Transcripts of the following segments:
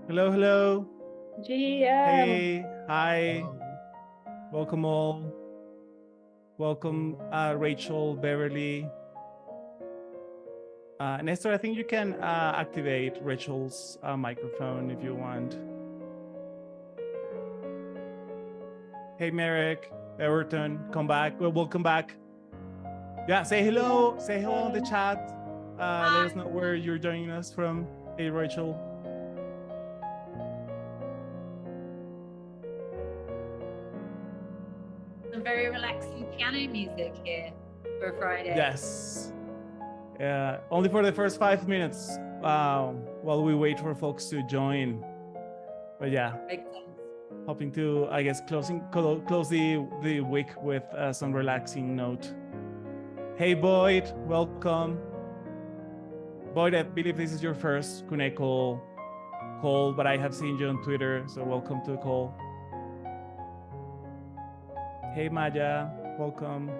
Hello, hello. GM. Hey, hi. Welcome all. Welcome, Rachel, Beverly. Nestor, I think you can activate Rachel's microphone if you want. Hey, Merrick, Everton, come back. Well, welcome back. Yeah, say hello. Say hello in the chat. Let us know where you're joining us from. Hey, Rachel. Some very relaxing piano music here for Friday. Yes. Only for the first 5 minutes while we wait for folks to join. But yeah, hoping to, I guess, close the week with some relaxing note. Hey, Boyd, welcome. Boyd, I believe this is your first Kuneco call, but I have seen you on Twitter, so welcome to the call. Hey, Maya, welcome.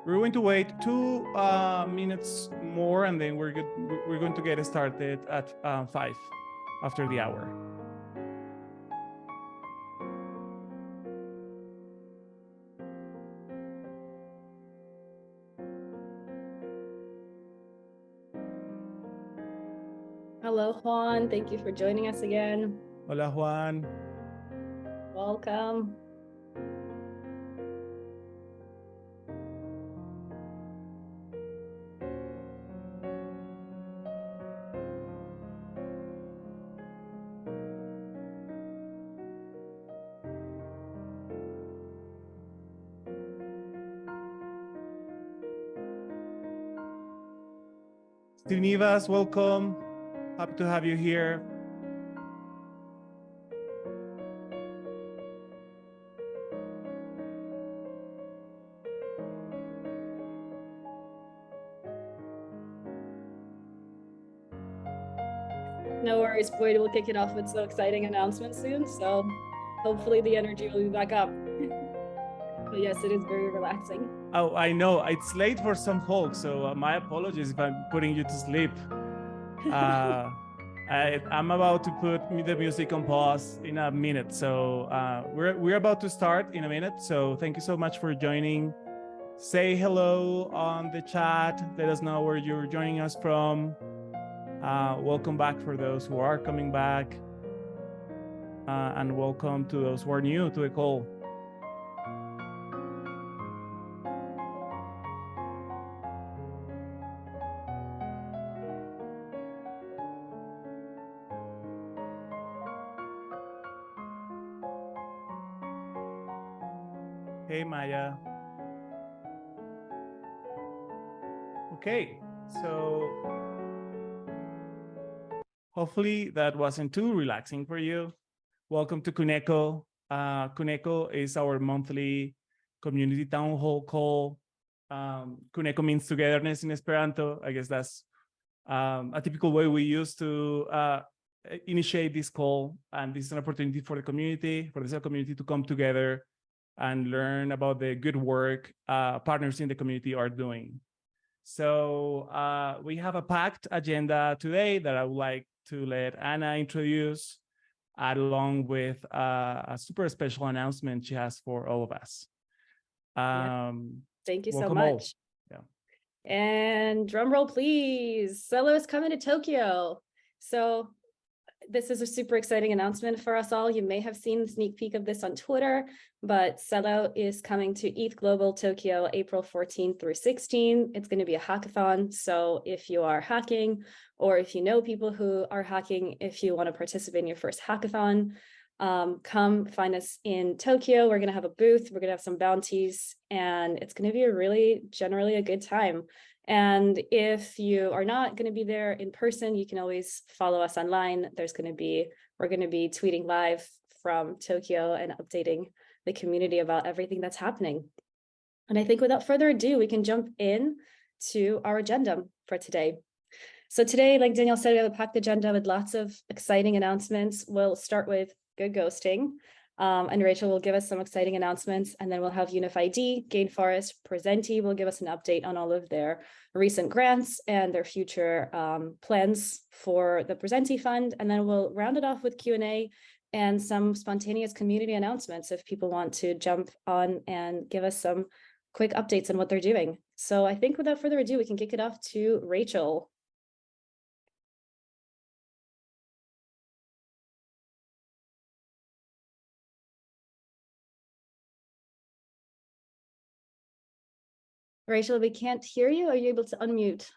We're going to wait 2 minutes more, and then we're going to get started at 5 after the hour. Hello, Juan. Thank you for joining us again. Hola, Juan. Welcome. Sreenivas, welcome. Happy to have you here. No worries, Boyd. We'll kick it off with some exciting announcements soon. So hopefully the energy will be back up. But yes, it is very relaxing. Oh, I know. It's late for some folks, so my apologies if I'm putting you to sleep. I'm about to put the music on pause in a minute. So we're about to start in a minute. So thank you so much for joining. Say hello on the chat. Let us know where you're joining us from. Welcome back for those who are coming back. And welcome to those who are new to the call. Hey, Maya. Okay, so hopefully that wasn't too relaxing for you. Welcome to Kuneco. Kuneco is our monthly community town hall call. Kuneco means togetherness in Esperanto. I guess that's a typical way we use to initiate this call. And this is an opportunity for the community, for the Celo community to come together and learn about the good work partners in the community are doing. So we have a packed agenda today that I would like to let Anna introduce, along with a super special announcement she has for all of us. Thank you so much. Yeah. And drum roll, please. Celo is coming to Tokyo. So this is a super exciting announcement for us all. You may have seen the sneak peek of this on Twitter, but Celo is coming to ETH Global Tokyo, April 14 through 16. It's going to be a hackathon. So if you are hacking, or if you know people who are hacking, if you want to participate in your first hackathon, come find us in Tokyo. We're going to have a booth. We're going to have some bounties, and it's going to be generally a good time. And if you are not going to be there in person, you can always follow us online. We're going to be tweeting live from Tokyo and updating the community about everything that's happening. And I think without further ado, we can jump in to our agenda for today. So today, like Danielle said, we have a packed agenda with lots of exciting announcements. We'll start with GoodGhosting. And Rachel will give us some exciting announcements, and then we'll have Unif.id, Gainforest, Presenti will give us an update on all of their recent grants and their future plans for the Presenti Fund. And then we'll round it off with Q&A and some spontaneous community announcements if people want to jump on and give us some quick updates on what they're doing. So I think without further ado, we can kick it off to Rachel. Rachel, we can't hear you. Are you able to unmute?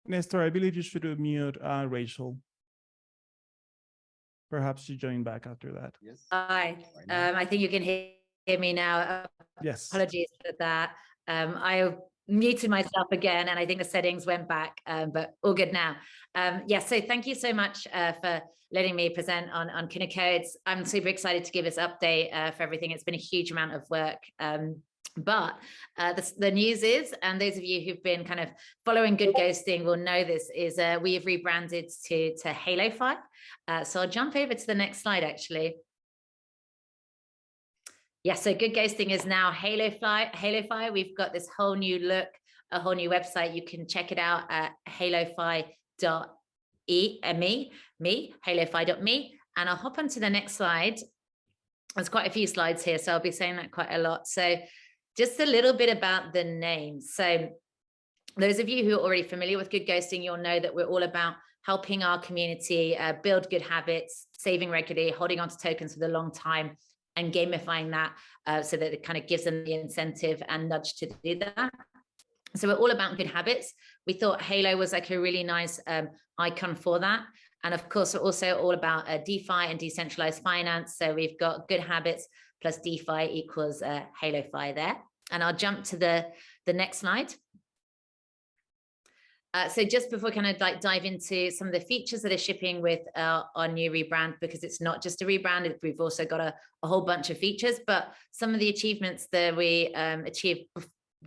Nestor, I believe you should mute Rachel. Perhaps she joined back after that. Yes. Hi, I think you can hear me now. Yes. Apologies for that. I muted myself again, and I think the settings went back, but all good now. Yes, so thank you so much for letting me present on Kuneco. I'm super excited to give this update for everything. It's been a huge amount of work. But the news is, and those of you who've been kind of following GoodGhosting will know this, is we have rebranded to Halofi. So I'll jump over to the next slide, actually. Yeah, so GoodGhosting is now Halofi. We've got this whole new look, a whole new website. You can check it out at halofi.me, halofi.me. And I'll hop onto the next slide. There's quite a few slides here, so I'll be saying that quite a lot. So just a little bit about the name. So those of you who are already familiar with GoodGhosting, you'll know that we're all about helping our community build good habits, saving regularly, holding on to tokens for the long time, and gamifying that so that it kind of gives them the incentive and nudge to do that. So we're all about good habits. We thought Halo was like a really nice icon for that. And of course, we're also all about DeFi and decentralized finance. So we've got good habits plus DeFi equals Halofi there. And I'll jump to the next slide. So just before we kind of like dive into some of the features that are shipping with our new rebrand, because it's not just a rebrand, we've also got a whole bunch of features, but some of the achievements that we achieved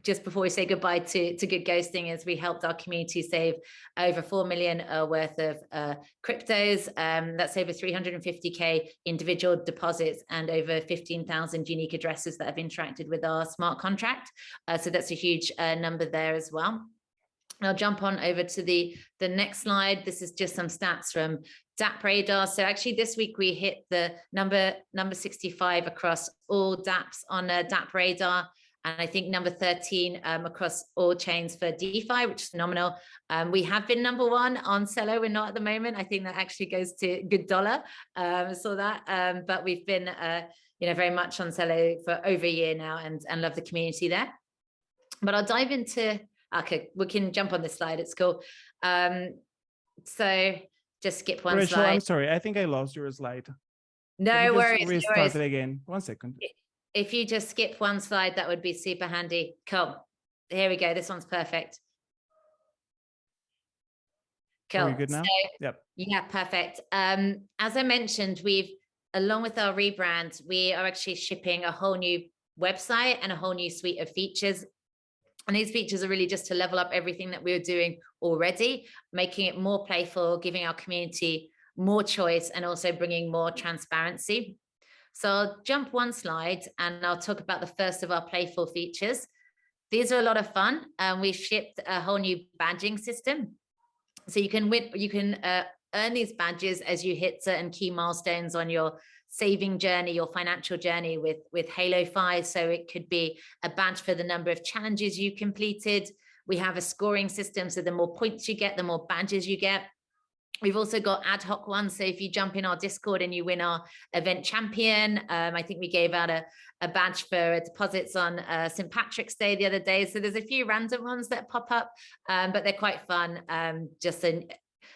just before we say goodbye to GoodGhosting is we helped our community save over 4 million worth of cryptos. That's over 350K individual deposits and over 15,000 unique addresses that have interacted with our smart contract. So that's a huge number there as well. I'll jump on over to the next slide. This is just some stats from DApp Radar. So actually this week we hit the number 65 across all dApps on DApp Radar. And I think number 13 across all chains for DeFi, which is phenomenal. We have been number 1 on Celo. We're not at the moment. I think that actually goes to good dollar. Saw that. But we've been very much on Celo for over a year now and love the community there. But I'll dive into, okay, we can jump on this slide. It's cool. So just skip one Rachel, slide. I'm sorry. I think I lost your slide. No worries. Restart it again. 1 second. If you just skip one slide, that would be super handy. Cool. Here we go. This one's perfect. Cool. Are we good now? So, yep. Yeah, perfect. As I mentioned, along with our rebrand, we are actually shipping a whole new website and a whole new suite of features. And these features are really just to level up everything that we were doing already, making it more playful, giving our community more choice, and also bringing more transparency. So I'll jump one slide and I'll talk about the first of our playful features. These are a lot of fun. We've shipped a whole new badging system. So you can earn these badges as you hit certain key milestones on your saving journey, your financial journey with Halofi. So it could be a badge for the number of challenges you completed. We have a scoring system. So the more points you get, the more badges you get. We've also got ad hoc ones. So if you jump in our Discord and you win our event champion, I think we gave out a badge for deposits on St. Patrick's Day the other day. So there's a few random ones that pop up, but they're quite fun. Just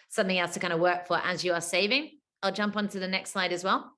something else to kind of work for as you are saving. I'll jump onto the next slide as well.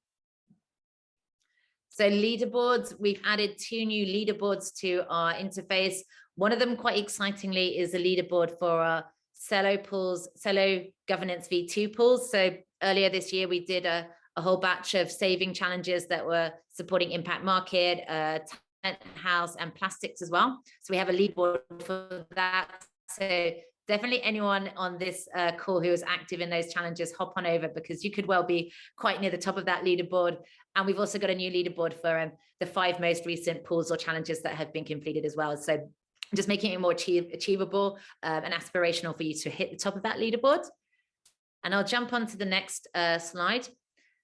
So leaderboards, we've added 2 new leaderboards to our interface. One of them, quite excitingly, is a leaderboard for our Celo governance V2 pools. So earlier this year, we did a whole batch of saving challenges that were supporting impact market, talent house, and plastics as well. So we have a leaderboard for that. So definitely anyone on this call who is active in those challenges, hop on over, because you could well be quite near the top of that leaderboard. And we've also got a new leaderboard for the 5 most recent pools or challenges that have been completed as well. So just making it more achievable and aspirational for you to hit the top of that leaderboard. And I'll jump on to the next slide.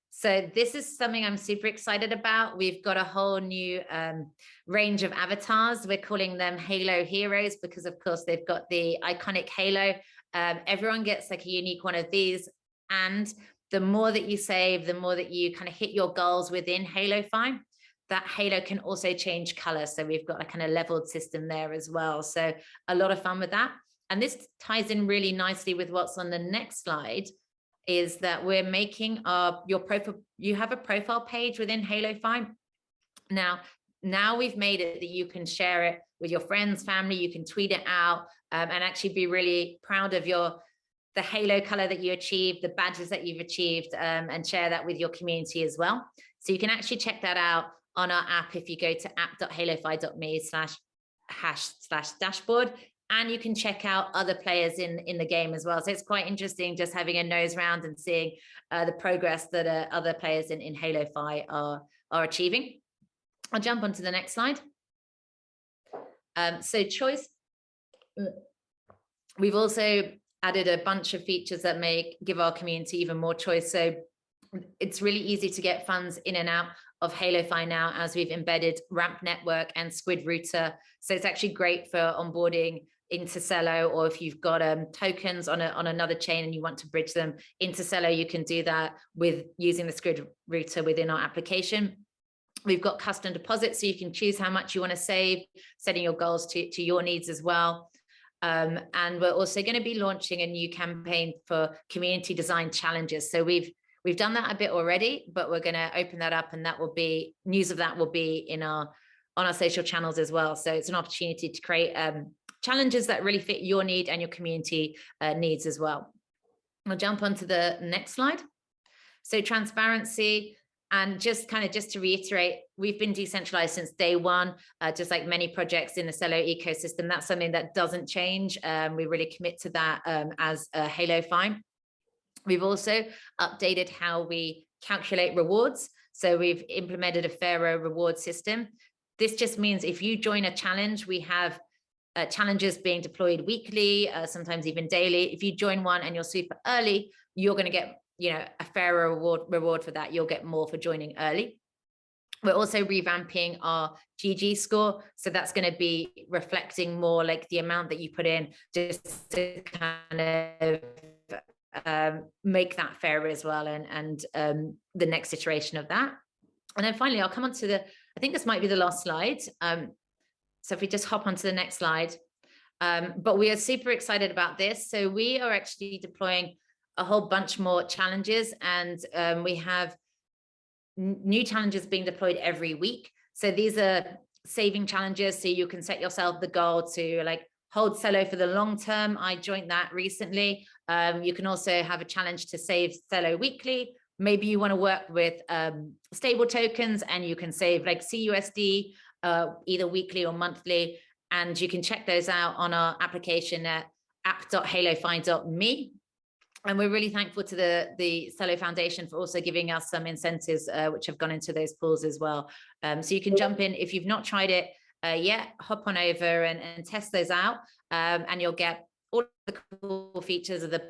So this is something I'm super excited about. We've got a whole new range of avatars. We're calling them Halo heroes because, of course, they've got the iconic Halo. Everyone gets like a unique one of these. And the more that you save, the more that you kind of hit your goals within Halofi, that Halo can also change color. So we've got a kind of leveled system there as well. So a lot of fun with that. And this ties in really nicely with what's on the next slide, is that we're making your profile. You have a profile page within Halofi. Now we've made it that you can share it with your friends, family. You can tweet it out and actually be really proud of the Halo color that you achieved, the badges that you've achieved, and share that with your community as well. So you can actually check that out on our app if you go to app.halofi.me/hash/dashboard. And you can check out other players in the game as well. So it's quite interesting just having a nose round and seeing the progress that other players in Halofi are achieving. I'll jump on to the next slide. So choice. We've also added a bunch of features that give our community even more choice. So it's really easy to get funds in and out of Halofi now, as we've embedded Ramp Network and Squid Router. So it's actually great for onboarding into Celo, or if you've got tokens on another chain and you want to bridge them into Celo, you can do that with using the Squid Router within our application. We've got custom deposits, so you can choose how much you want to save, setting your goals to your needs as well. And we're also going to be launching a new campaign for community design challenges. So we've done that a bit already, but we're going to open that up, and that will be news of that will be on our social channels as well. So it's an opportunity to create challenges that really fit your need and your community needs as well. I'll jump onto the next slide. So transparency, and just to reiterate, we've been decentralized since day one, just like many projects in the Celo ecosystem. That's something that doesn't change. We really commit to that as Halofi. We've also updated how we calculate rewards. So we've implemented a fairer reward system. This just means if you join a challenge, we have challenges being deployed weekly, sometimes even daily. If you join one and you're super early, you're going to get a fairer reward for that. You'll get more for joining early. We're also revamping our GG score. So that's going to be reflecting more like the amount that you put in, just to kind of make that fairer as well, and the next iteration of that. And then finally, I'll come on to I think this might be the last slide. So if we just hop onto the next slide. But we are super excited about this. So we are actually deploying a whole bunch more challenges, and we have new challenges being deployed every week. So these are saving challenges. So you can set yourself the goal to hold Celo for the long term. I joined that recently. You can also have a challenge to save Celo weekly. Maybe you want to work with stable tokens, and you can save CUSD either weekly or monthly. And you can check those out on our application at app.halofi.me. And we're really thankful to the Celo Foundation for also giving us some incentives, which have gone into those pools as well. So you can jump in. If you've not tried it yet, hop on over and test those out, and you'll get all the cool features of the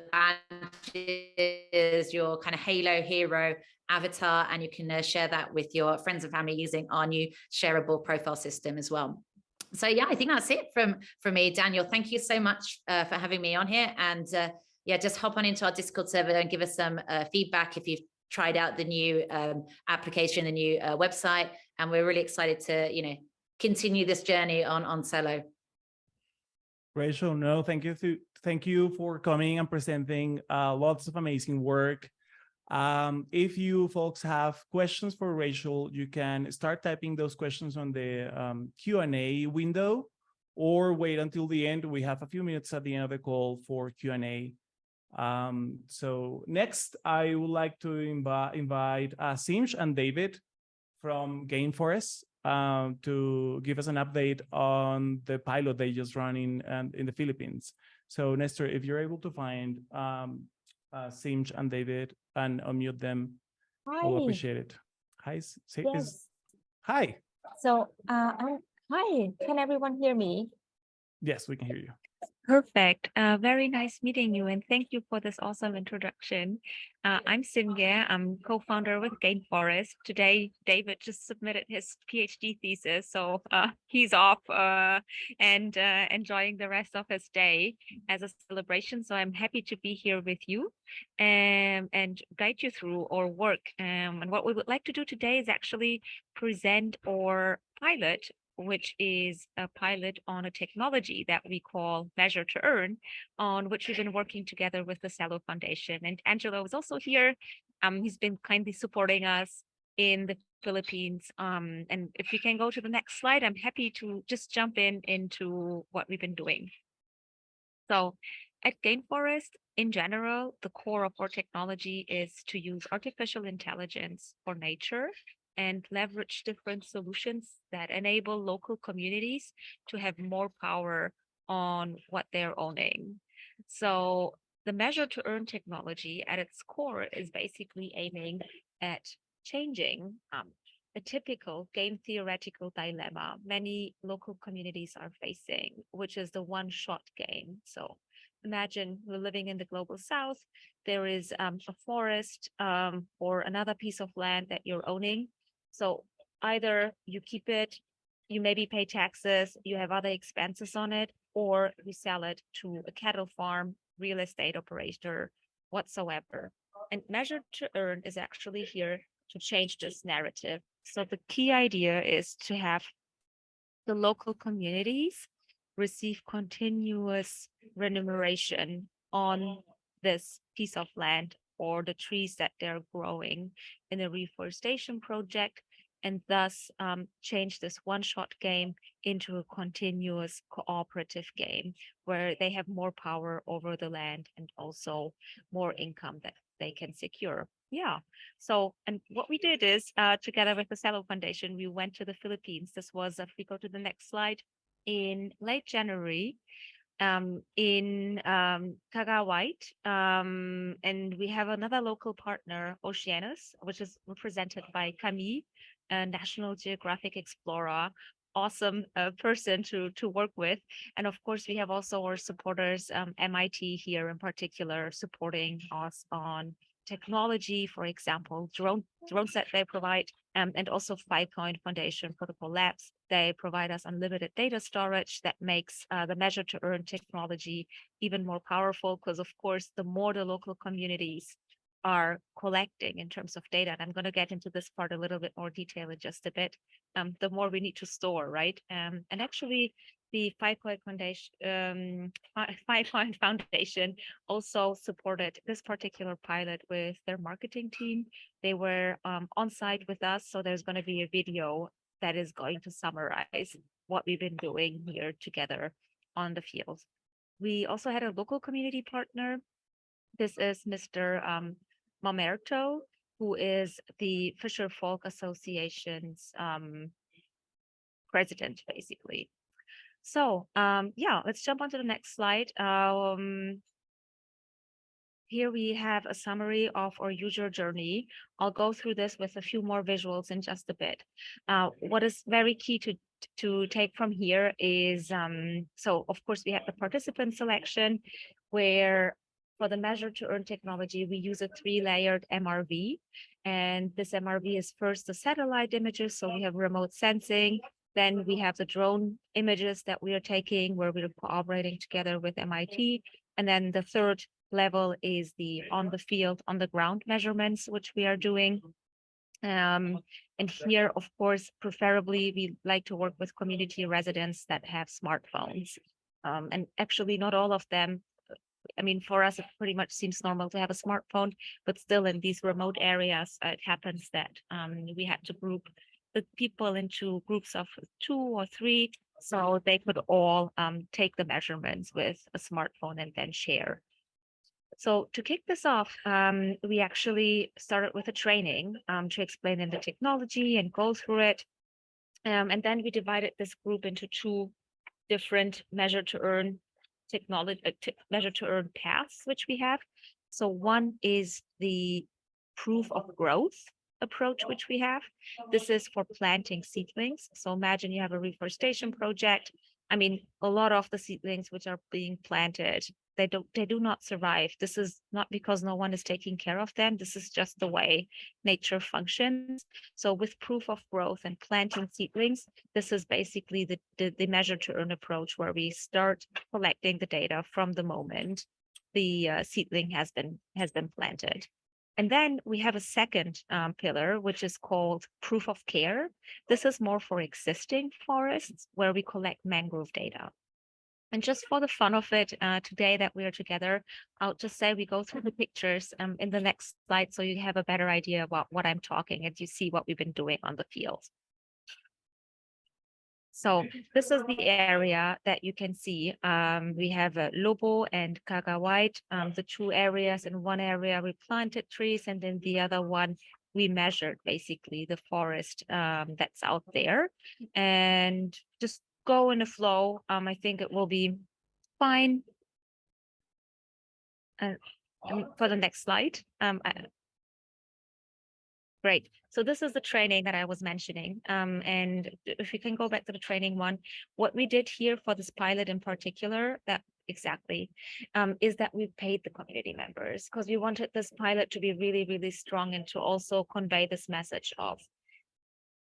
badges, your kind of Halo hero avatar, and you can share that with your friends and family using our new shareable profile system as well. So yeah, I think that's it from me. Daniel, thank you so much for having me on here. And yeah, just hop on into our Discord server and give us some feedback if you've tried out the new application, the new website. And we're really excited to, continue this journey on Celo. Rachel, no, thank you for coming and presenting lots of amazing work. If you folks have questions for Rachel, you can start typing those questions on the Q&A window, or wait until the end. We have a few minutes at the end of the call for Q&A. So next, I would like to invite Simsh and David from Gainforest. to give us an update on the pilot they just ran in the Philippines. So Nestor, if you're able to find Simj and David and unmute them, we'll Hi. appreciate it. Hi, Yes. hi. So, hi. Can everyone hear me? Yes, we can hear you. Perfect. Very nice meeting you, and thank you for this awesome introduction. I'm Simge. I'm co-founder with Gainforest. Today, David just submitted his PhD thesis, so he's off and enjoying the rest of his day as a celebration. So I'm happy to be here with you and guide you through our work. And what we would like to do today is actually present our pilot, which is a pilot on a technology that we call Measure to Earn, on which we've been working together with the Celo Foundation. And Angelo is also here. He's been kindly supporting us in the Philippines. And if you can go to the next slide, I'm happy to just jump into what we've been doing. So at Gainforest, in general, the core of our technology is to use artificial intelligence for nature and leverage different solutions that enable local communities to have more power on what they're owning. So the Measure to Earn technology at its core is basically aiming at changing a typical game theoretical dilemma many local communities are facing, which is the one-shot game. So imagine we're living in the global south. There is a forest or another piece of land that you're owning. So either you keep it, you maybe pay taxes, you have other expenses on it, or you sell it to a cattle farm, real estate operator, whatsoever. And Measure to Earn is actually here to change this narrative. So the key idea is to have the local communities receive continuous remuneration on this piece of land or the trees that they're growing in a reforestation project, and thus change this one-shot game into a continuous cooperative game where they have more power over the land and also more income that they can secure. Yeah. So, and what we did is together with the Celo Foundation, we went to the Philippines. This was, if we go to the next slide, in late January, in Cagayan, and we have another local partner, Oceanus, which is represented by Camille, a National Geographic explorer, awesome person to work with. And of course, we have also our supporters, MIT here in particular, supporting us on technology, for example, drones that they provide, and also Filecoin Foundation Protocol Labs. They provide us unlimited data storage that makes the Measure to Earn technology even more powerful, because of course, the more the local communities are collecting in terms of data, and I'm going to get into this part a little bit more detail in just a bit, the more we need to store, right? And actually, the Filecoin Foundation also supported this particular pilot with their marketing team. They were on site with us, so there's going to be a video that is going to summarize what we've been doing here together on the field. We also had a local community partner. This is Mr. Mamerto, who is the Fisher Folk Association's president, basically. So yeah, let's jump on to the next slide. Here we have a summary of our user journey. I'll go through this with a few more visuals in just a bit. What is very key to take from here is, so of course we have the participant selection, where for the Measure to Earn technology, we use a 3-layered MRV. And this MRV is first the satellite images, so we have remote sensing. Then we have the drone images that we are taking, where we're cooperating together with MIT. And then the third level is the on the field, on the ground measurements, which we are doing. And here, of course, preferably we like to work with community residents that have smartphones. And actually not all of them, I mean, for us, it pretty much seems normal to have a smartphone, but still in these remote areas, it happens that we had to group the people into groups of 2 or 3, so they could all take the measurements with a smartphone and then share. So to kick this off, we actually started with a training to explain in the technology and go through it. And then we divided this group into two different measure to earn measure to earn paths, which we have. So one is the proof of growth approach, which we have. This is for planting seedlings. So imagine you have a reforestation project. I mean, a lot of the seedlings which are being planted, they do not survive. This is not because no one is taking care of them. This is just the way nature functions. So with proof of growth and planting seedlings, this is basically the measure to earn approach, where we start collecting the data from the moment the seedling has been planted. And then we have a second pillar, which is called proof of care. This is more for existing forests, where we collect mangrove data. And just for the fun of it, today that we are together, I'll just say we go through the pictures in the next slide, so you have a better idea about what I'm talking and you see what we've been doing on the field. So this is the area that you can see. We have Lobo and Kaga White, the two areas. In one area we planted trees, and then the other one we measured basically the forest that's out there. And just go in a flow. I think it will be fine. For the next slide. Great. So this is the training that I was mentioning. And if we can go back to the training one, what we did here for this pilot in particular, that exactly, is that we paid the community members, because we wanted this pilot to be really, really strong and to also convey this message of,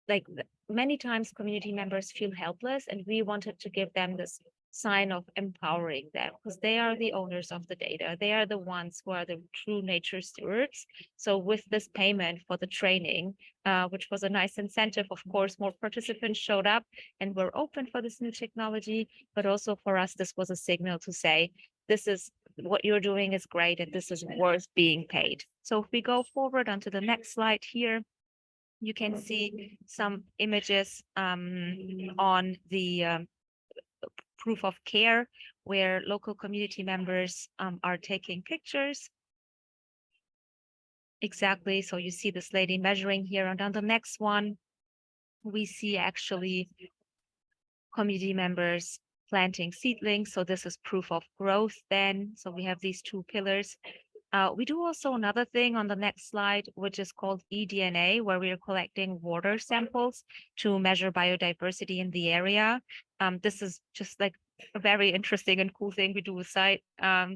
like, many times community members feel helpless, and we wanted to give them this sign of empowering them, because they are the owners of the data. They are the ones who are the true nature stewards. So with this payment for the training, which was a nice incentive, of course, more participants showed up and were open for this new technology. But also for us, this was a signal to say, this is what you're doing is great, and this is worth being paid. So if we go forward onto the next slide here, you can see some images on the proof of care, where local community members are taking pictures. Exactly. So you see this lady measuring here, and on the next one, we see actually community members planting seedlings. So this is proof of growth then. So we have these two pillars. We do also another thing on the next slide, which is called eDNA, where we are collecting water samples to measure biodiversity in the area. This is just like a very interesting and cool thing we do with site.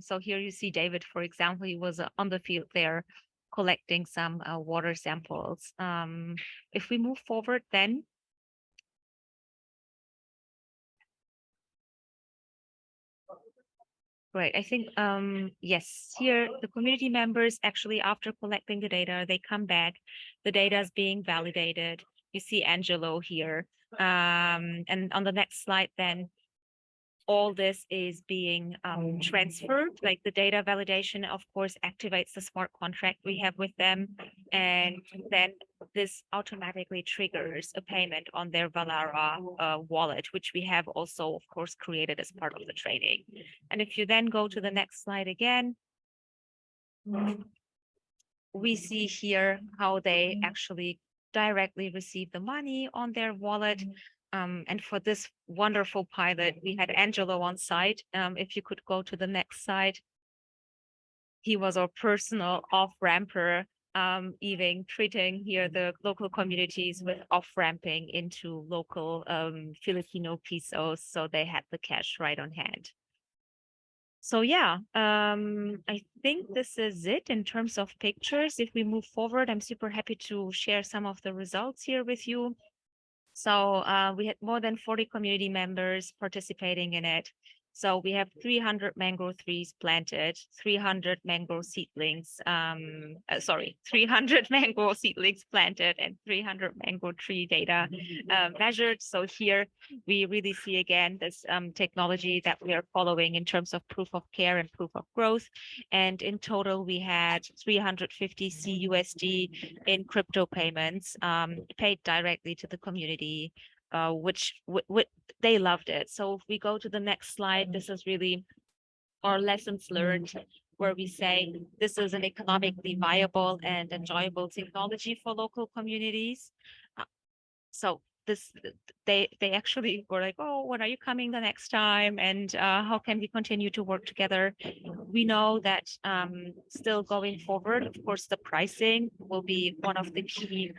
So here you see David, for example, he was on the field there collecting some water samples. If we move forward then, right, I think, yes, here the community members actually, after collecting the data, they come back, the data is being validated. You see Angelo here. And on the next slide then, all this is being transferred, like the data validation, of course, activates the smart contract we have with them. And then this automatically triggers a payment on their Valara wallet, which we have also, of course, created as part of the training. And if you then go to the next slide again, we see here how they actually directly receive the money on their wallet. And for this wonderful pilot, we had Angelo on site. If you could go to the next slide. He was our personal off-ramper, even treating here the local communities with off-ramping into local Filipino pesos, so they had the cash right on hand. So yeah, I think this is it in terms of pictures. If we move forward, I'm super happy to share some of the results here with you. So we had more than 40 community members participating in it. So we have 300 mangrove trees planted, 300 mangrove seedlings, 300 mangrove seedlings planted, and 300 mangrove tree data measured. So here we really see again this technology that we are following in terms of proof of care and proof of growth. And in total, we had 350 CUSD in crypto payments paid directly to the community, which they loved it. So if we go to the next slide, this is really our lessons learned, where we say this is an economically viable and enjoyable technology for local communities. So they actually were like, oh, when are you coming the next time? And how can we continue to work together? We know that still going forward, of course, the pricing will be one of the key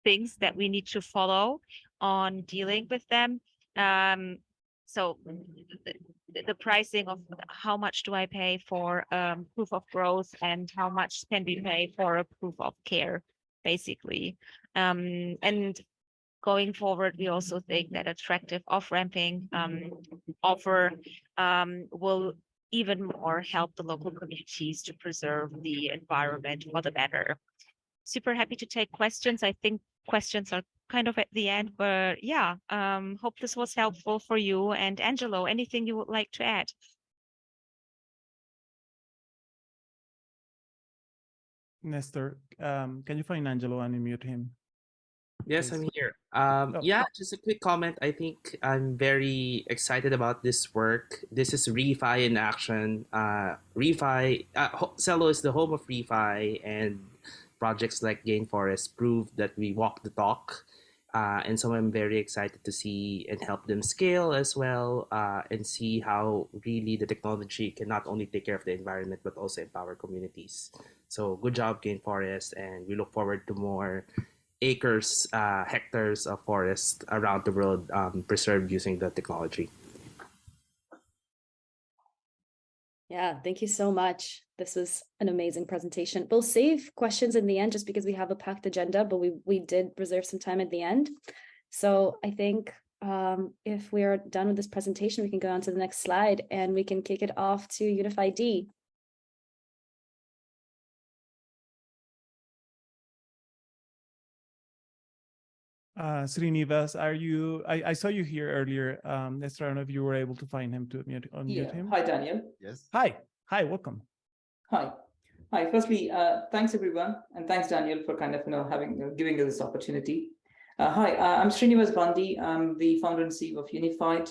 things that we need to follow on dealing with them. So the pricing of how much do I pay for proof of growth and how much can we pay for a proof of care, basically. And going forward, we also think that attractive off-ramping offer will even more help the local communities to preserve the environment for the better. Super happy to take questions. I think questions are kind of at the end, but yeah, hope this was helpful for you. And Angelo, anything you would like to add? Nestor, can you find Angelo and mute him? Yes, Please. I'm here. Oh. Yeah, just a quick comment. I think I'm very excited about this work. This is refi in action. Celo is the home of refi, and projects like Gainforest prove that we walk the talk. And so I'm very excited to see and help them scale as well, and see how really the technology can not only take care of the environment, but also empower communities. So good job, Gainforest, and we look forward to more acres, hectares of forest around the world preserved using the technology. Yeah, thank you so much. This was an amazing presentation. We'll save questions in the end just because we have a packed agenda, but we did reserve some time at the end. So I think if we are done with this presentation, we can go on to the next slide and we can kick it off to Unif.id. Sreenivas, are you? I saw you here earlier. Nestor, I don't know if you were able to find him to unmute him. Hi, Daniel. Yes. Hi, welcome. Hi. Firstly, thanks everyone, and thanks Daniel for kind of giving us this opportunity. Hi, I'm Sreenivas Bandi. I'm the founder and CEO of Unif.id,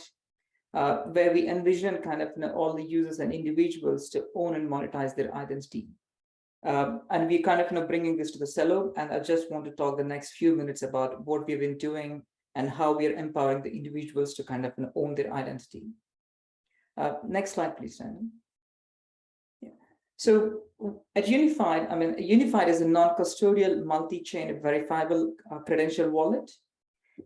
where we envision kind of all the users and individuals to own and monetize their identity. And we kind of bringing this to the Celo, and I just want to talk the next few minutes about what we've been doing and how we are empowering the individuals to kind of own their identity. Next slide, please, Daniel. So at Unif.id, Unif.id is a non-custodial, multi-chain, verifiable credential wallet,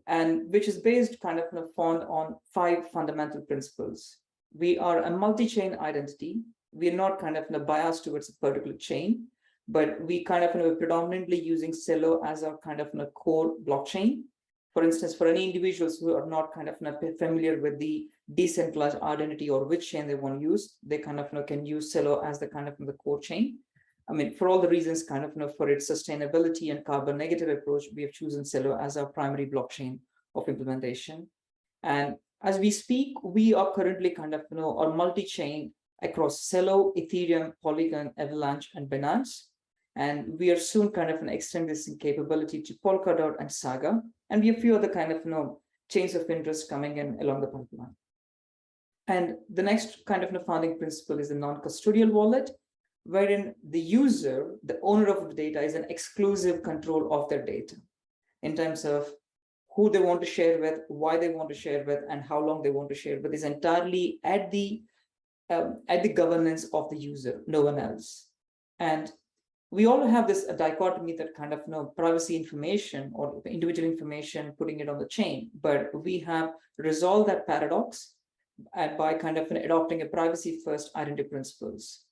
and which is based kind of on 5 fundamental principles. We are a multi-chain identity. We are not kind of biased towards a particular chain, but we kind of predominantly using Celo as our kind of core blockchain. For instance, for any individuals who are not kind of familiar with the decentralized identity or which chain they want to use, they kind of can use Celo as the kind of the core chain. I mean, for all the reasons kind of for its sustainability and carbon negative approach, we have chosen Celo as our primary blockchain of implementation. And as we speak, we are currently kind of on multi-chain across Celo, Ethereum, Polygon, Avalanche, and Binance. And we are soon kind of extend this capability to Polkadot and Saga. And we have a few other kind of chains of interest coming in along the pipeline. And the next kind of founding principle is the non-custodial wallet, wherein the user, the owner of the data, is an exclusive control of their data in terms of who they want to share with, why they want to share with, and how long they want to share with is entirely at the governance of the user, no one else. And we all have this dichotomy that kind of privacy information or individual information, putting it on the chain, but we have resolved that paradox by kind of adopting a privacy first identity principles.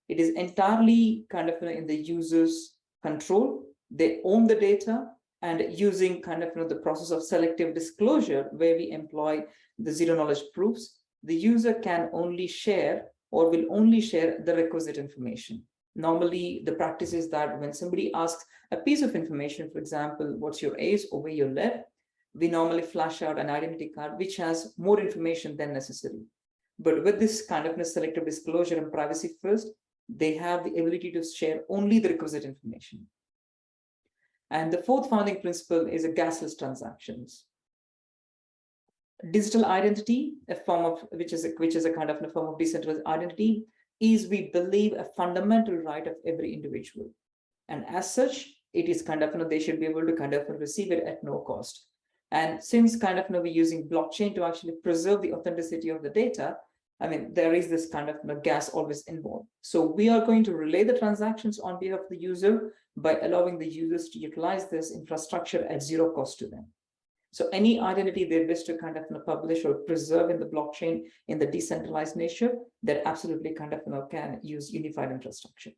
It is entirely kind of in the user's control. They own the data, and using kind of the process of selective disclosure, where we employ the zero knowledge proofs, the user can only share or will only share the requisite information. Normally, the practice is that when somebody asks a piece of information, for example, what's your age or where you live, we normally flash out an identity card which has more information than necessary. But with this kind of selective disclosure and privacy first, they have the ability to share only the requisite information. And the fourth founding principle is a gasless transactions. Digital identity, a form of which is a kind of a form of decentralized identity, is, we believe, a fundamental right of every individual. And as such, it is kind of they should be able to kind of receive it at no cost. And since kind of we're using blockchain to actually preserve the authenticity of the data, I mean, there is this kind of gas always involved. So we are going to relay the transactions on behalf of the user by allowing the users to utilize this infrastructure at zero cost to them. So any identity they wish to kind of publish or preserve in the blockchain in the decentralized nature, that absolutely kind of can use unified infrastructure.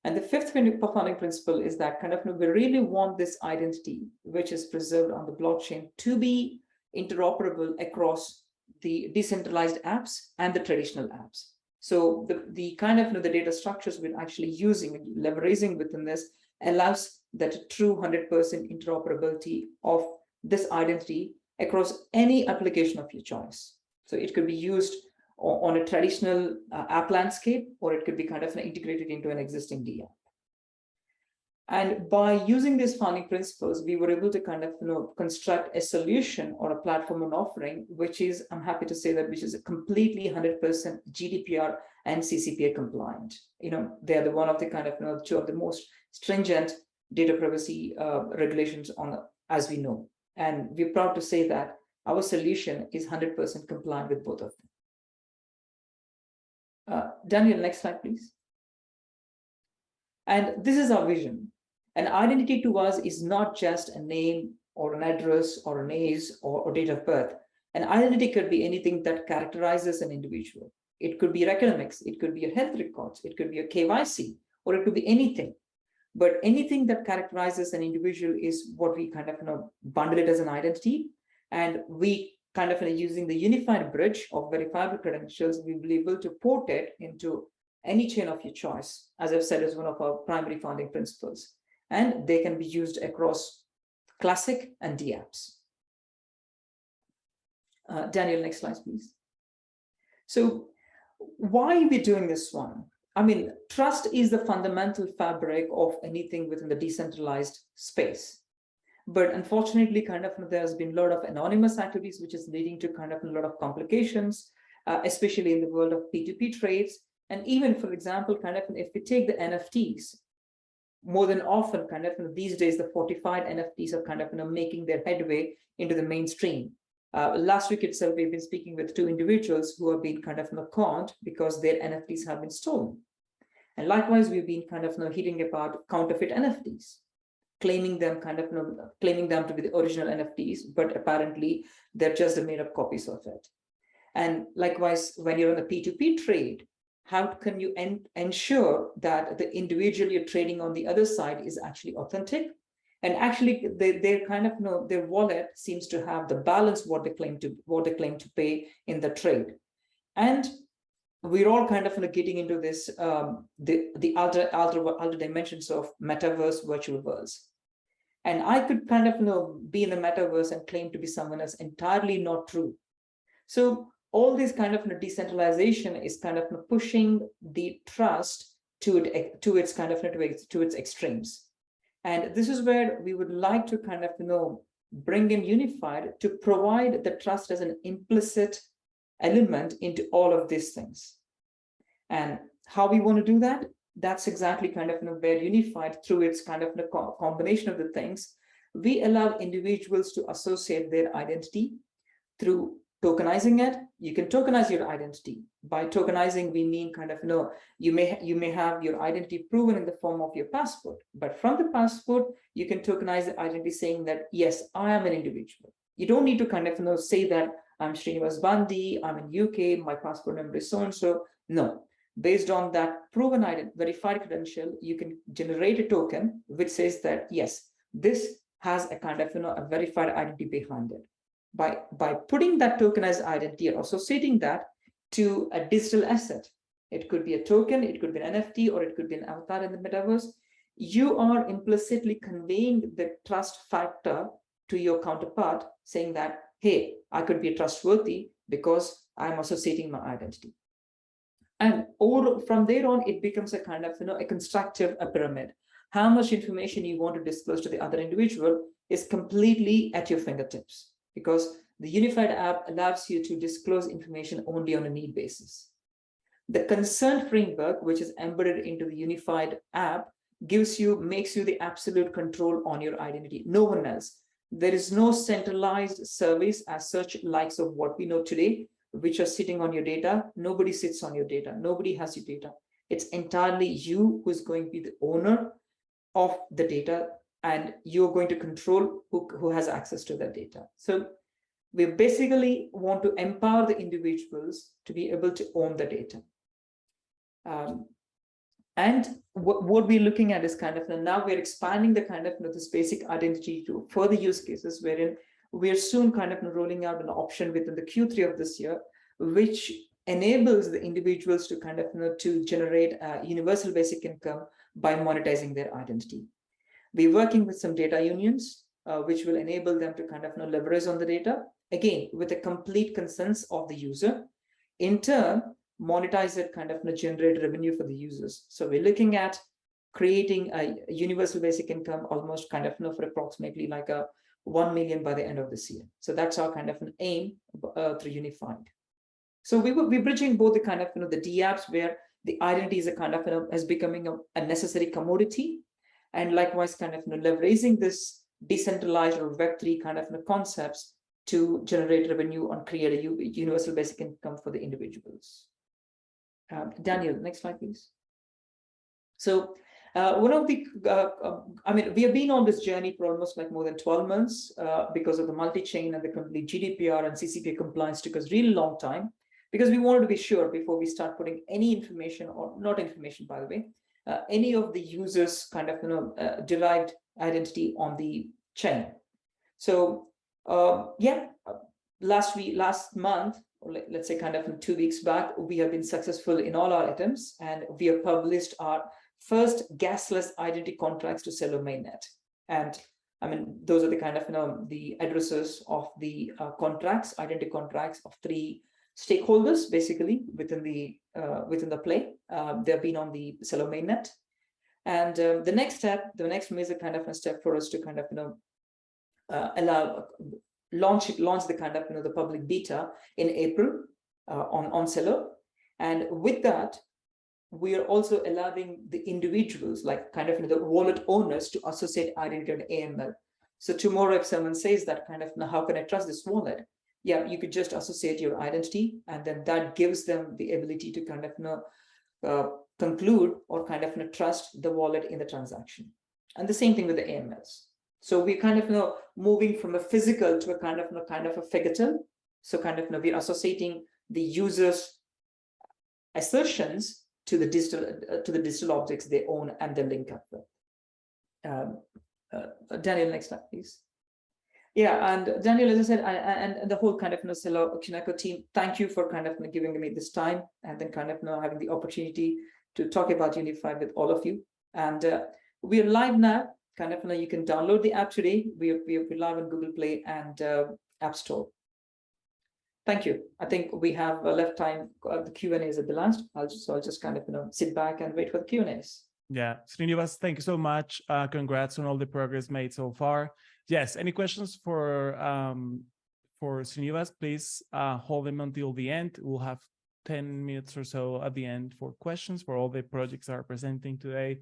And the fifth founding principle is that kind of we really want this identity, which is preserved on the blockchain, to be interoperable across the decentralized apps and the traditional apps. So the kind of the data structures we're actually using and leveraging within this allows that true 100% interoperability of this identity across any application of your choice. So it could be used on a traditional app landscape, or it could be kind of integrated into an existing DApp. And by using these founding principles, we were able to kind of construct a solution or a platform and offering, which is, I'm happy to say that, which is a completely 100% GDPR and CCPA compliant. They are one of the kind of two of the most stringent data privacy regulations as we know. And we're proud to say that our solution is 100% compliant with both of them. Daniel, next slide, please. And this is our vision. An identity to us is not just a name or an address or an age or date of birth. An identity could be anything that characterizes an individual. It could be your academics, it could be your health records, it could be your KYC, or it could be anything. But anything that characterizes an individual is what we kind of bundle it as an identity. And we kind of using the unified bridge of verifiable credentials, we will be able to port it into any chain of your choice, as I've said, is one of our primary founding principles. And they can be used across classic and DApps. Daniel, next slide, please. So why are we doing this one? I mean, trust is the fundamental fabric of anything within the decentralized space. But unfortunately, kind of there's been a lot of anonymous activities, which is leading to kind of a lot of complications, especially in the world of P2P trades. And even, for example, kind of if we take the NFTs, more than often, kind of these days, the fortified NFTs are kind of making their headway into the mainstream. Last week itself, we've been speaking with two individuals who have been kind of conned because their NFTs have been stolen. And likewise, we've been kind of hearing about counterfeit NFTs, claiming them to be the original NFTs, but apparently they're just the made up copies of it. And likewise, when you're on the P2P trade, how can you ensure that the individual you're trading on the other side is actually authentic? And actually, they're kind of their wallet seems to have the balance what they claim to pay in the trade. And we're all kind of getting into this the other dimensions of metaverse virtual worlds. And I could kind of be in the metaverse and claim to be someone else, entirely not true. So all this kind of decentralization is kind of pushing the trust to its extremes. And this is where we would like to kind of bring in unified to provide the trust as an implicit element into all of these things. And how we want to do that, that's exactly kind of where unified, through its kind of combination of the things, we allow individuals to associate their identity through tokenizing it. You can tokenize your identity. By tokenizing, we mean kind of you may have your identity proven in the form of your passport, but from the passport, you can tokenize the identity saying that, yes, I am an individual. You don't need to kind of say that I'm Sreenivas Bandi, I'm in UK, my passport number is so-and-so. No, based on that proven verified credential, you can generate a token which says that, yes, this has a kind of a verified identity behind it. By putting that tokenized identity or associating that to a digital asset, it could be a token, it could be an NFT, or it could be an avatar in the metaverse, you are implicitly conveying the trust factor to your counterpart, saying that, hey, I could be trustworthy because I'm associating my identity. And from there on, it becomes a kind of a constructive pyramid. How much information you want to disclose to the other individual is completely at your fingertips, because the unified app allows you to disclose information only on a need basis. The consent framework, which is embedded into the unified app, makes you the absolute control on your identity. No one else. There is no centralized service as such, likes of what we know today, which are sitting on your data. Nobody sits on your data. Nobody has your data. It's entirely you who's going to be the owner of the data, and you're going to control who has access to that data. So we basically want to empower the individuals to be able to own the data. And what we're looking at is kind of, now we're expanding the kind of this basic identity to further use cases, wherein we're soon kind of rolling out an option within the Q3 of this year, which enables the individuals to kind of to generate a universal basic income by monetizing their identity. We're working with some data unions, which will enable them to kind of leverage on the data, again, with a complete consent of the user. In turn, monetize it, kind of generate revenue for the users. So we're looking at creating a universal basic income almost kind of for approximately like a 1 million by the end of this year. So that's our kind of an aim through Unif.id. So we're bridging both the kind of the DApps where the identity is a kind of as becoming a necessary commodity, and likewise kind of leveraging this decentralized or Web3 kind of concepts to generate revenue and create a universal basic income for the individuals. Daniel, next slide, please. So one of the, I mean, we have been on this journey for almost like more than 12 months because of the multi-chain and the complete GDPR and CCPA compliance took us really long time, because we wanted to be sure before we start putting any information, or not information, by the way, any of the users kind of derived identity on the chain. So yeah, last month, or let's say kind of 2 weeks back, we have been successful in all our attempts, and we have published our first gasless identity contracts to Celo mainnet. And I mean, those are the kind of the addresses of the contracts, identity contracts of 3 stakeholders basically within the play. They've been on the Celo mainnet. And the next step, the next major kind of a step for us to kind of launch the kind of the public beta in April on Celo. And with that, we are also allowing the individuals, like kind of the wallet owners, to associate identity and AML. So tomorrow, if someone says that kind of, how can I trust this wallet? Yeah, you could just associate your identity, and then that gives them the ability to kind of conclude or kind of trust the wallet in the transaction. And the same thing with the AMLs. So we're kind of moving from a physical to a kind of a figurative. So kind of we're associating the user's assertions to the digital objects they own and they link up with. Daniel, next slide, please. Yeah, and Daniel, as I said, and the whole kind of Celo Kuneco team, thank you for kind of giving me this time, and then kind of having the opportunity to talk about Unif.id with all of you. And we are live now. Kind of you can download the app today. We're live on Google Play and App Store. Thank you. I think we have left time. The Q&A is at the last. I'll just kind of sit back and wait for the Q&As. Yeah, Sreenivas, thank you so much. Congrats on all the progress made so far. Yes, any questions for Sreenivas, please hold them until the end. We'll have 10 minutes or so at the end for questions for all the projects that are presenting today.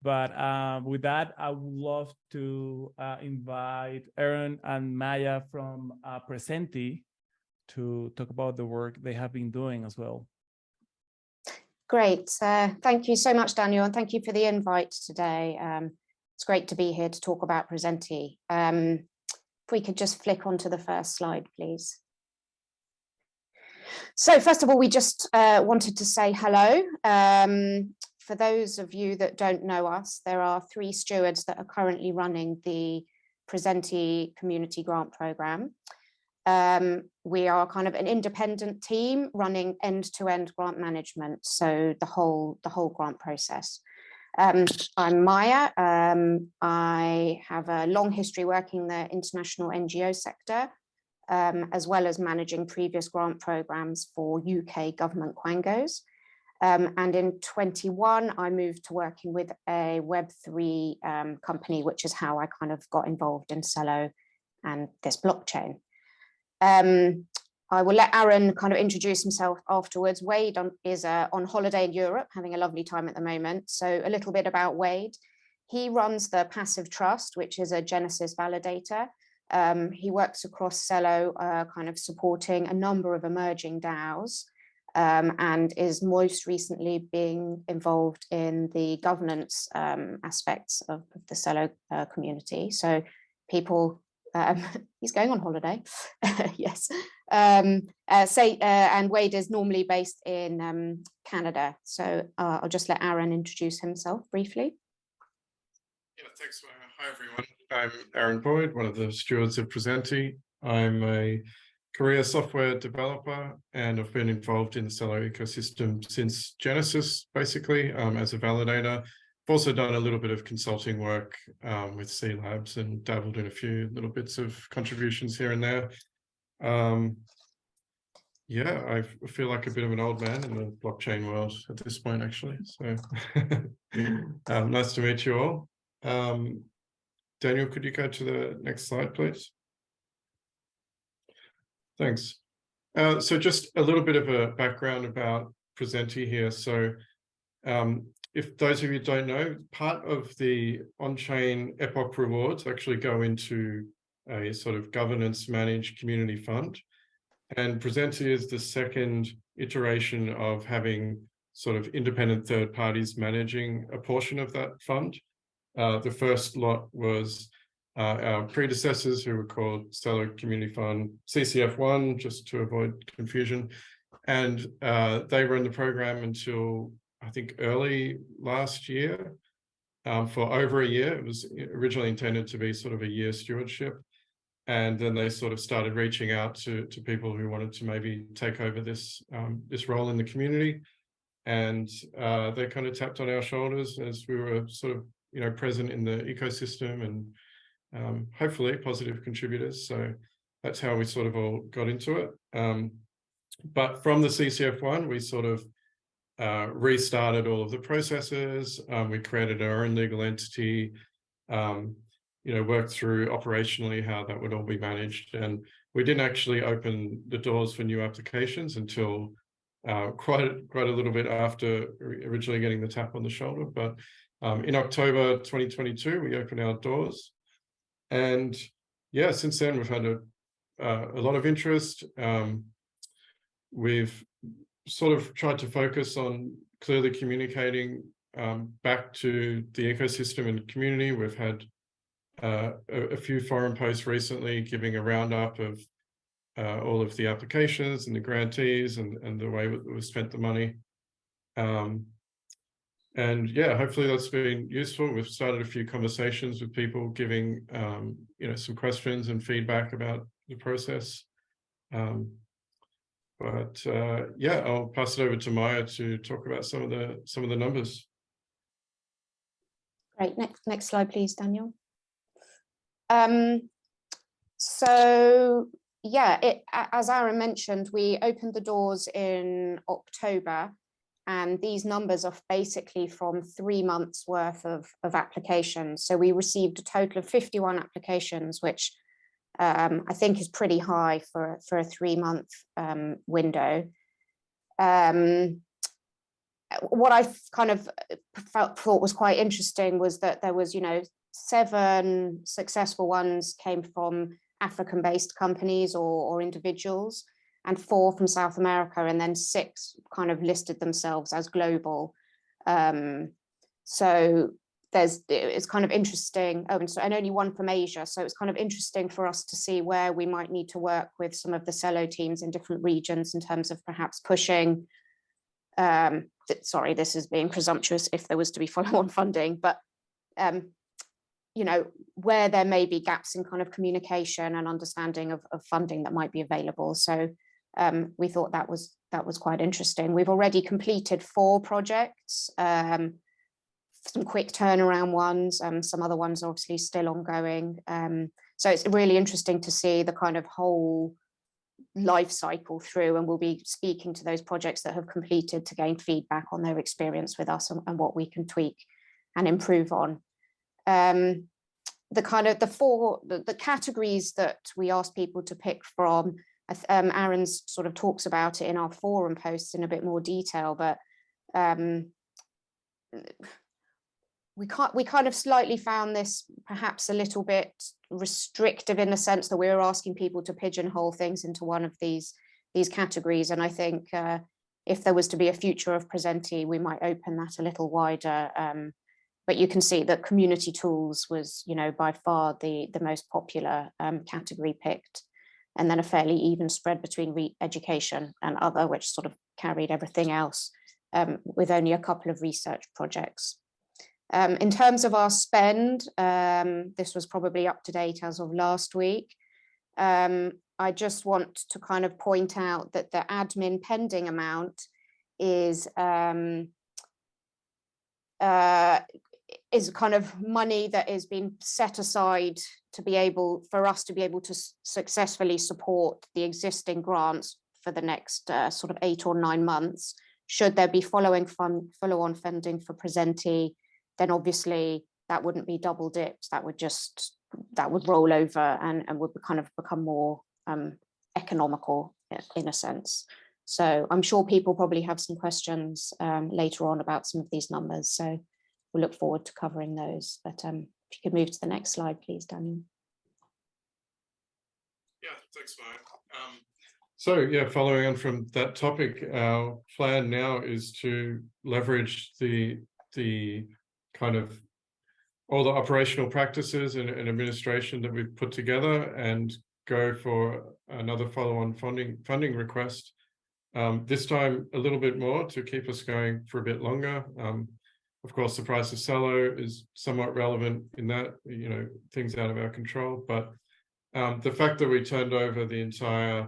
But with that, I would love to invite Aaron and Maya from Presenti to talk about the work they have been doing as well. Great. Thank you so much, Daniel, and thank you for the invite today. It's great to be here to talk about Presenti. If we could just flick onto the first slide, please. So first of all, we just wanted to say hello. For those of you that don't know us, there are 3 stewards that are currently running the Presenti Community Grant Programme. We are kind of an independent team running end-to-end grant management, so the whole grant process. I'm Maya. I have a long history working in the international NGO sector, as well as managing previous grant programs for UK government quangos. And in 21, I moved to working with a Web3 company, which is how I kind of got involved in Celo and this blockchain. I will let Aaron kind of introduce himself afterwards. Wade is on holiday in Europe, having a lovely time at the moment. So a little bit about Wade. He runs the Passive Trust, which is a Genesis validator. He works across Celo, kind of supporting a number of emerging DAOs, and is most recently being involved in the governance aspects of the Celo community. So people, he's going on holiday, yes. And Wade is normally based in Canada. So I'll just let Aaron introduce himself briefly. Yeah, thanks. Hi, everyone. I'm Aaron Boyd, one of the stewards of Presenti. I'm a career software developer, and I've been involved in the Celo ecosystem since Genesis, basically, as a validator. I've also done a little bit of consulting work with C Labs and dabbled in a few little bits of contributions here and there. Yeah, I feel like a bit of an old man in the blockchain world at this point, actually. So nice to meet you all. Daniel, could you go to the next slide, please? Thanks. So just a little bit of a background about Presenti here. So if those of you don't know, part of the on-chain Epoch rewards actually go into a sort of governance managed community fund. And Presenti is the second iteration of having sort of independent third parties managing a portion of that fund. The first lot was our predecessors, who were called Celo Community Fund CCF1, just to avoid confusion. And they run the program until, I think, early last year. For over a year. It was originally intended to be sort of a year stewardship. And then they sort of started reaching out to people who wanted to maybe take over this role in the community. And they kind of tapped on our shoulders as we were sort of, present in the ecosystem and hopefully positive contributors. So that's how we sort of all got into it. But from the CCF1, we sort of restarted all of the processes. We created our own legal entity, worked through operationally how that would all be managed. And we didn't actually open the doors for new applications until quite a little bit after originally getting the tap on the shoulder. But in October 2022, we opened our doors. And yeah, since then, we've had a lot of interest. We've sort of tried to focus on clearly communicating back to the ecosystem and community. We've had a few forum posts recently giving a roundup of all of the applications and the grantees and the way we've spent the money. And yeah, hopefully that's been useful. We've started a few conversations with people giving some questions and feedback about the process. But yeah, I'll pass it over to Maya to talk about some of the numbers. Great. Next slide, please, Daniel. So yeah, as Aaron mentioned, we opened the doors in October, and these numbers are basically from 3 months worth of applications. So we received a total of 51 applications, which I think is pretty high for a 3-month window. What I kind of thought was quite interesting was that there was, 7 successful ones came from African-based companies or individuals, and 4 from South America, and then 6 kind of listed themselves as global. So it's kind of interesting. Oh, and only 1 from Asia. So it's kind of interesting for us to see where we might need to work with some of the Celo teams in different regions in terms of perhaps pushing. Sorry, this is being presumptuous if there was to be follow-on funding, but where there may be gaps in kind of communication and understanding of funding that might be available. So we thought that was quite interesting. We've already completed 4 projects, some quick turnaround ones, some other ones obviously still ongoing. So it's really interesting to see the kind of whole life cycle through, and we'll be speaking to those projects that have completed to gain feedback on their experience with us and what we can tweak and improve on. The kind of the categories that we asked people to pick from, Aaron's sort of talks about it in our forum posts in a bit more detail, but we kind of slightly found this perhaps a little bit restrictive in the sense that we were asking people to pigeonhole things into one of these categories. And I think if there was to be a future of Presenti, we might open that a little wider. But you can see that community tools was, by far the most popular category picked, and then a fairly even spread between education and other, which sort of carried everything else, with only a couple of research projects. In terms of our spend, this was probably up to date as of last week. I just want to kind of point out that the admin pending amount is kind of money that is being set aside to be able for us to be able to successfully support the existing grants for the next sort of 8 or 9 months. Should there be follow-on funding for Presenti, then obviously that wouldn't be double dipped. That would roll over and would kind of become more economical in a sense. So I'm sure people probably have some questions later on about some of these numbers. So we'll look forward to covering those. But if you could move to the next slide, please, Daniel. Yeah, thanks, Maya. So yeah, following on from that topic, our plan now is to leverage the kind of all the operational practices and administration that we've put together and go for another follow-on funding request. This time a little bit more to keep us going for a bit longer. Of course, the price of Celo is somewhat relevant in that, things out of our control, but the fact that we turned over the entire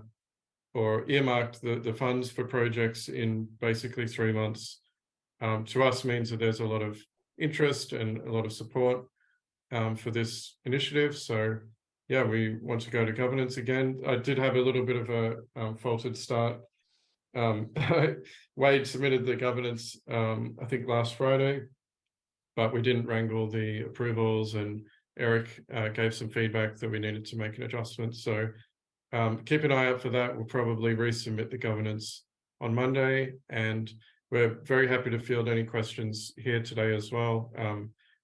or earmarked the funds for projects in basically 3 months to us means that there's a lot of interest and a lot of support for this initiative. So yeah, we want to go to governance again. I did have a little bit of a faltered start. Wade submitted the governance I think last Friday, but we didn't wrangle the approvals, and Eric gave some feedback that we needed to make an adjustment. So keep an eye out for that. We'll probably resubmit the governance on Monday, and we're very happy to field any questions here today as well.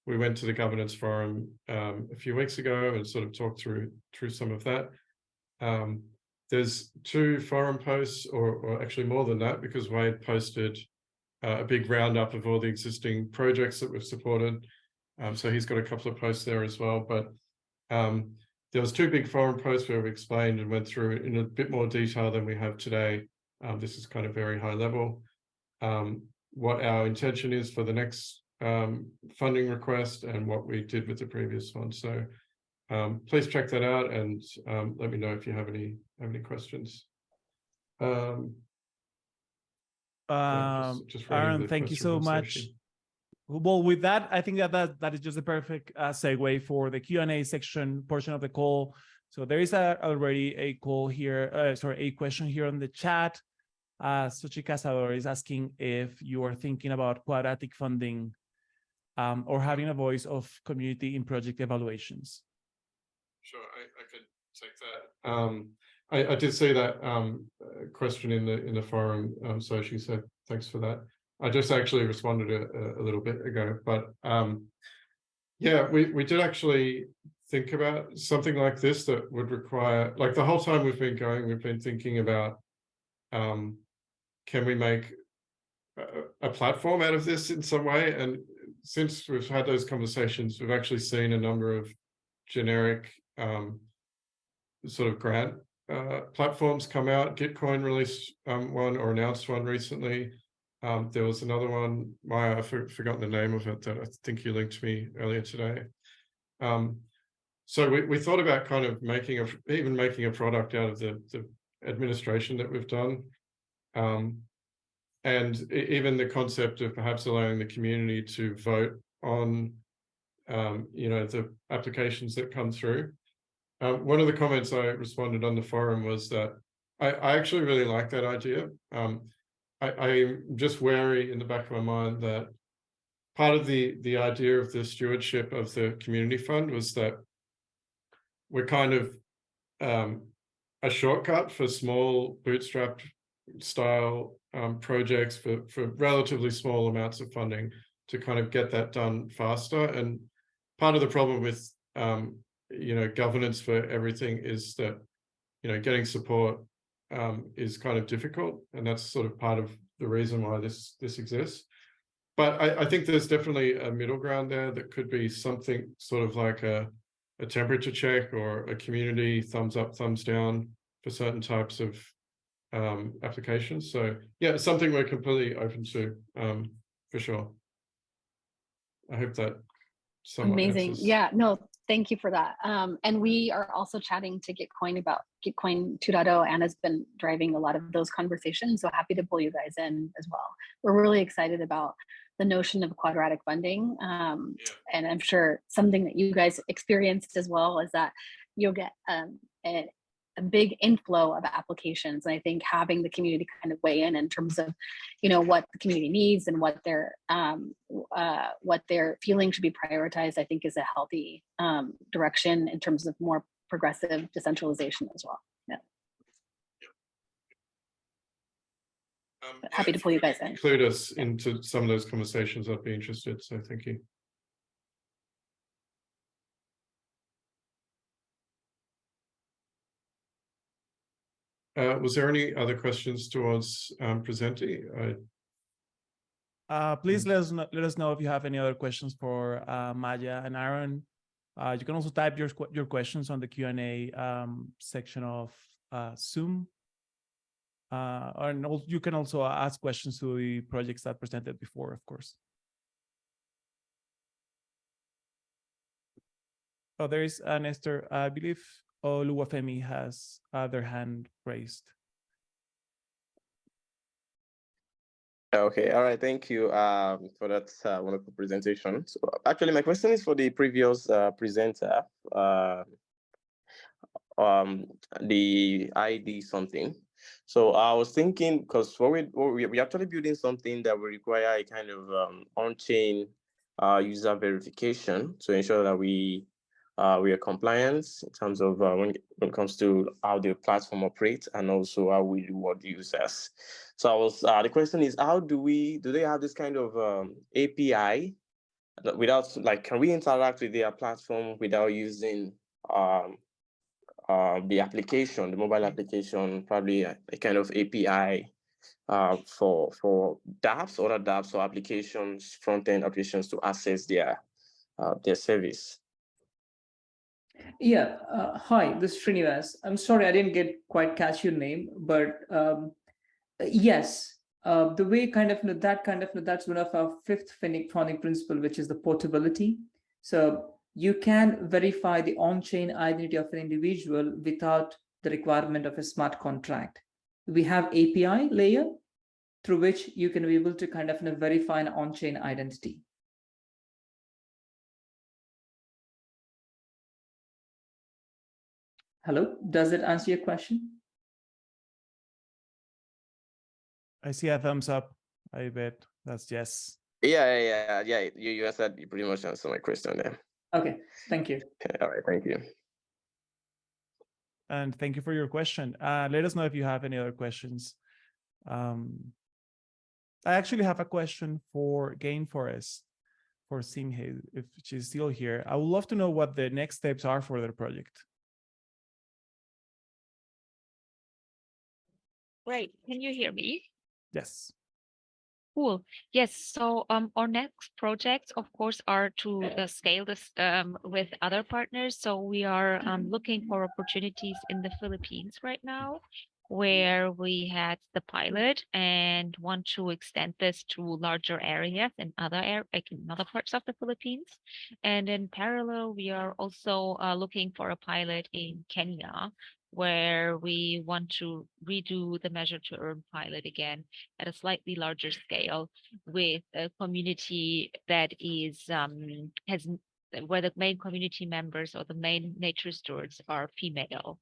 We went to the governance forum a few weeks ago and sort of talked through some of that. There's 2 forum posts, or actually more than that, because Wade posted a big roundup of all the existing projects that we've supported. So he's got a couple of posts there as well. But there was 2 big forum posts where we explained and went through in a bit more detail than we have today. This is kind of very high level. What our intention is for the next funding request and what we did with the previous one. So please check that out and let me know if you have any questions. Aaron, thank you so much. Well, with that, I think that is just a perfect segue for the Q&A section portion of the call. So there is already a call here, a question here on the chat. Suchi Cazador is asking if you are thinking about quadratic funding or having a voice of community in project evaluations. Sure, I could take that. I did see that question in the forum, so she said thanks for that. I just actually responded a little bit ago, but yeah, we did actually think about something like this that would require, like the whole time we've been going, we've been thinking about can we make a platform out of this in some way? And since we've had those conversations, we've actually seen a number of generic sort of grant platforms come out. Gitcoin released one or announced one recently. There was another one, Maya, I've forgotten the name of it, that I think you linked to me earlier today. So we thought about kind of making a product out of the administration that we've done. And even the concept of perhaps allowing the community to vote on the applications that come through. One of the comments I responded on the forum was that I actually really like that idea. I'm just wary in the back of my mind that part of the idea of the stewardship of the community fund was that we're kind of a shortcut for small bootstrap style projects for relatively small amounts of funding to kind of get that done faster. And part of the problem with governance for everything is that getting support is kind of difficult, and that's sort of part of the reason why this exists. But I think there's definitely a middle ground there that could be something sort of like a temperature check or a community thumbs up, thumbs down for certain types of applications. So yeah, it's something we're completely open to, for sure. I hope that somewhat amazing answers. Yeah, no, thank you for that. And we are also chatting to Gitcoin about Gitcoin 2.0. Anna's been driving a lot of those conversations, so happy to pull you guys in as well. We're really excited about the notion of quadratic funding, and I'm sure something that you guys experienced as well is that you'll get a big inflow of applications. And I think having the community kind of weigh in terms of, what the community needs and what they're feeling should be prioritized, I think is a healthy direction in terms of more progressive decentralization as well. Yeah. Happy to pull you guys in. Include us into some of those conversations. I'd be interested. So thank you. Was there any other questions towards Presenti? Please let us know if you have any other questions for Maya and Aaron. You can also type your questions on the Q&A section of Zoom. And you can also ask questions to the projects that presented before, of course. Oh, there is Nestor. I believe Oluwafemi has their hand raised. Okay, all right, thank you for that wonderful presentation. So actually, my question is for the previous presenter, the ID something. So I was thinking, because we're actually building something that will require a kind of on-chain user verification to ensure that we are compliant in terms of when it comes to how the platform operates and also how we reward users. So I was the question is, do they have this kind of API without, like, can we interact with their platform without using the application, the mobile application, probably a kind of API for dApps, other dApps or applications, front-end applications to access their service? Yeah, hi, this is Sreenivas. I'm sorry, I didn't quite catch your name, but yes, the way that's one of our fifth founding principle, which is the portability. So you can verify the on-chain identity of an individual without the requirement of a smart contract. We have API layer through which you can be able to verify an on-chain identity. Hello, does it answer your question? I see a thumbs up. I bet that's yes. Yeah. You answered, you pretty much answered my question there. Okay, thank you. Okay, all right, thank you. And thank you for your question. Let us know if you have any other questions. I actually have a question for Gainforest, for Singhe, if she's still here. I would love to know what the next steps are for their project. Great. Can you hear me? Yes. Cool. Yes. So our next projects, of course, are to scale this with other partners. So we are looking for opportunities in the Philippines right now, where we had the pilot and want to extend this to larger areas in other parts of the Philippines. And in parallel, we are also looking for a pilot in Kenya, where we want to redo the measure to earn pilot again at a slightly larger scale with a community that is where the main community members or the main nature stewards are female.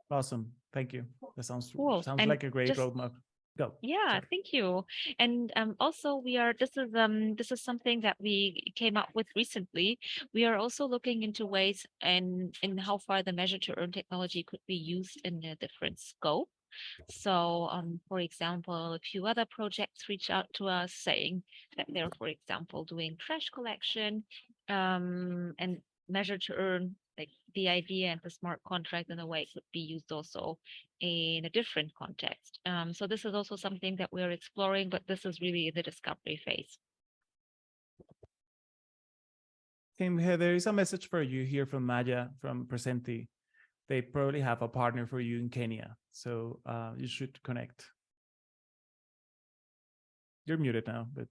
Awesome. Thank you. That sounds Cool. Sounds like a great roadmap. Go. Yeah, Sorry. thank you. And also this is something that we came up with recently. We are also looking into ways and in how far the measure to earn technology could be used in a different scope. So, for example, a few other projects reach out to us saying that they're, for example, doing trash collection, and measure to earn, like the idea and the smart contract in a way could be used also in a different context. So this is also something that we're exploring, but this is really the discovery phase. Tim, here, there is a message for you here from Maya from Presenti. They probably have a partner for you in Kenya, so you should connect. You're muted now, but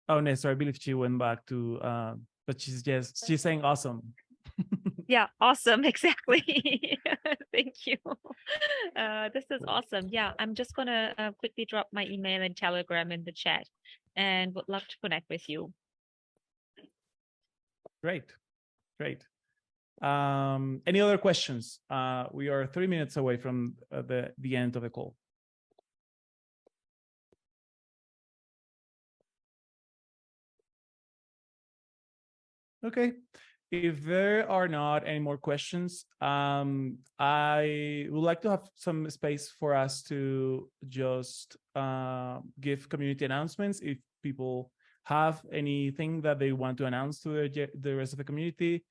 oh no, sorry, I believe she went back to but she's saying awesome. Yeah, awesome, exactly. Thank you. This is awesome. Yeah, I'm just gonna quickly drop my email and Telegram in the chat, and would love to connect with you. Great. Any other questions? We are 3 minutes away from the end of the call. Okay. If there are not any more questions, I would like to have some space for us to just give community announcements. If people have anything that they want to announce to the rest of the community,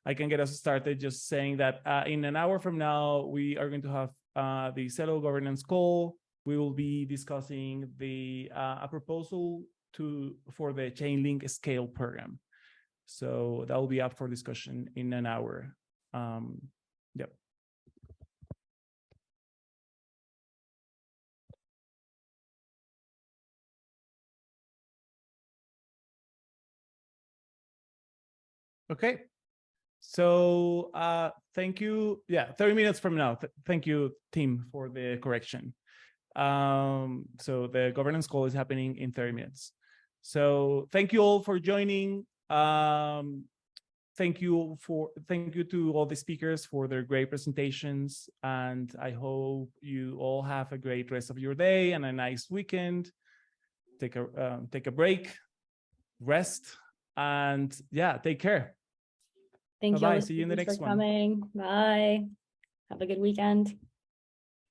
I can get us started just saying that in an hour from now, we are going to have the Celo governance call. We will be discussing a proposal for the Chainlink Scale program. So that will be up for discussion in an hour. Yep. Okay. So thank you. Yeah, 30 minutes from now. Thank you, team, for the correction. So the governance call is happening in 30 minutes. So thank you all for joining. Thank you to all the speakers for their great presentations, and I hope you all have a great rest of your day and a nice weekend. Take a break, rest, and yeah, take care. Thank you all See you in the next for one. coming. Bye. Have a good weekend.